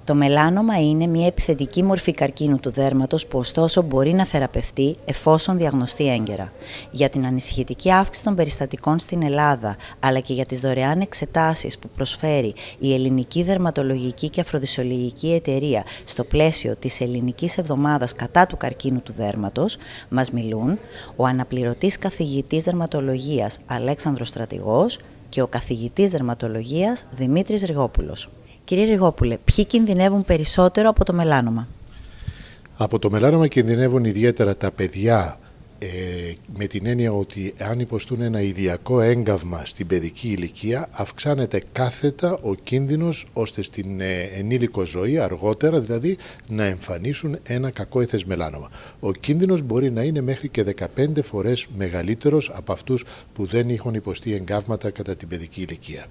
Το μελάνομα είναι μια επιθετική μορφή καρκίνου του δέρματος που ωστόσο μπορεί να θεραπευτεί εφόσον διαγνωστεί έγκαιρα. Για την ανησυχητική αύξηση των περιστατικών στην Ελλάδα, αλλά και για τις δωρεάν εξετάσεις που προσφέρει η Ελληνική Δερματολογική και Αφροδισιολογική Εταιρεία στο πλαίσιο της Ελληνικής Εβδομάδας κατά του καρκίνου του δέρματος, μας μιλούν ο αναπληρωτής καθηγητής δερματολογίας Αλέξανδρος Στρατηγός και ο καθηγητής δερματολογίας Δημήτρης Ριγόπουλος. Κύριε Ριγόπουλε, ποιοι κινδυνεύουν περισσότερο από το μελάνομα? Από το μελάνομα κινδυνεύουν ιδιαίτερα τα παιδιά, με την έννοια ότι αν υποστούν ένα ηλιακό έγκαυμα στην παιδική ηλικία, αυξάνεται κάθετα ο κίνδυνος ώστε στην ενήλικο ζωή αργότερα δηλαδή να εμφανίσουν ένα κακόηθες μελάνομα. Ο κίνδυνος μπορεί να είναι μέχρι και 15 φορές μεγαλύτερος από αυτούς που δεν είχαν υποστεί εγκαύματα κατά την παιδική ηλικία.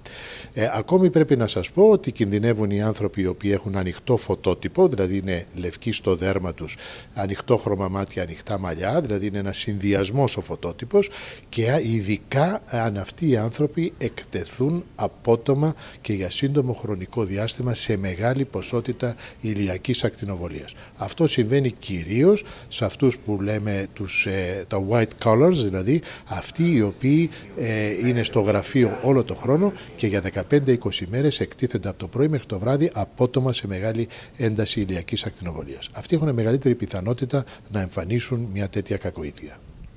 Ακόμη πρέπει να σας πω ότι κινδυνεύουν οι άνθρωποι οι οποίοι έχουν ανοιχτό φωτότυπο, δηλαδή είναι λευκοί στο δέρμα τους, ανοιχτόχρωμα μάτια, ανοιχτά μαλλιά, δηλαδή είναι ένα συνδυασμός ο φωτότυπος, και ειδικά αν αυτοί οι άνθρωποι εκτεθούν απότομα και για σύντομο χρονικό διάστημα σε μεγάλη ποσότητα ηλιακής ακτινοβολίας. Αυτό συμβαίνει κυρίως σε αυτούς που λέμε τα white collars, δηλαδή αυτοί οι οποίοι είναι στο γραφείο όλο το χρόνο και για 15-20 μέρες εκτίθενται από το πρωί μέχρι το βράδυ απότομα σε μεγάλη ένταση ηλιακής ακτινοβολίας. Αυτοί έχουν μεγαλύτερη πιθανότητα να εμφανίσουν μια τέτοια κακοήθεια.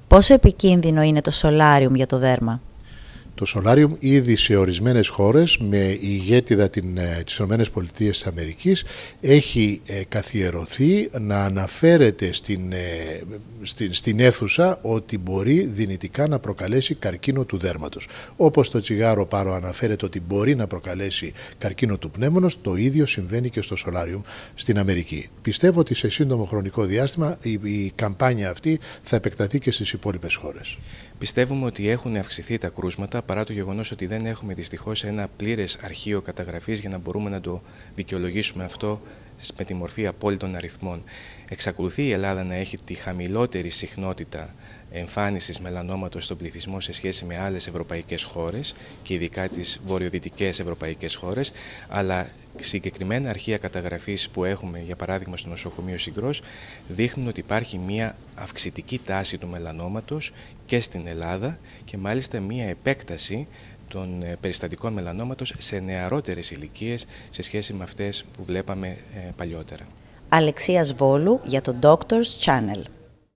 Πόσο επικίνδυνο είναι το σολάριουμ για το δέρμα? Το σολάριουμ ήδη σε ορισμένες χώρες με ηγέτιδα τις ΗΠΑ έχει καθιερωθεί να αναφέρεται στην αίθουσα ότι μπορεί δυνητικά να προκαλέσει καρκίνο του δέρματος. Όπως το τσιγάρο πάρο αναφέρεται ότι μπορεί να προκαλέσει καρκίνο του πνεύμονος, το ίδιο συμβαίνει και στο σολάριουμ στην Αμερική. Πιστεύω ότι σε σύντομο χρονικό διάστημα η καμπάνια αυτή θα επεκταθεί και στις υπόλοιπες χώρες. Πιστεύουμε ότι έχουν αυξηθεί τα κρούσματα παρά το γεγονός ότι δεν έχουμε δυστυχώς ένα πλήρες αρχείο καταγραφής για να μπορούμε να το δικαιολογήσουμε αυτό με τη μορφή απόλυτων αριθμών. Εξακολουθεί η Ελλάδα να έχει τη χαμηλότερη συχνότητα εμφάνισης μελανόματος στον πληθυσμό σε σχέση με άλλες ευρωπαϊκές χώρες και ειδικά τις βορειοδυτικές ευρωπαϊκές χώρες, αλλά συγκεκριμένα αρχεία καταγραφής που έχουμε, για παράδειγμα στο νοσοκομείο Συγκρός, δείχνουν ότι υπάρχει μια αυξητική τάση του μελανόματος και στην Ελλάδα και μάλιστα μια επέκταση των περιστατικών μελανόματος σε νεαρότερες ηλικίες σε σχέση με αυτές που βλέπαμε παλιότερα. Αλεξίας Βόλου για το Doctors Channel.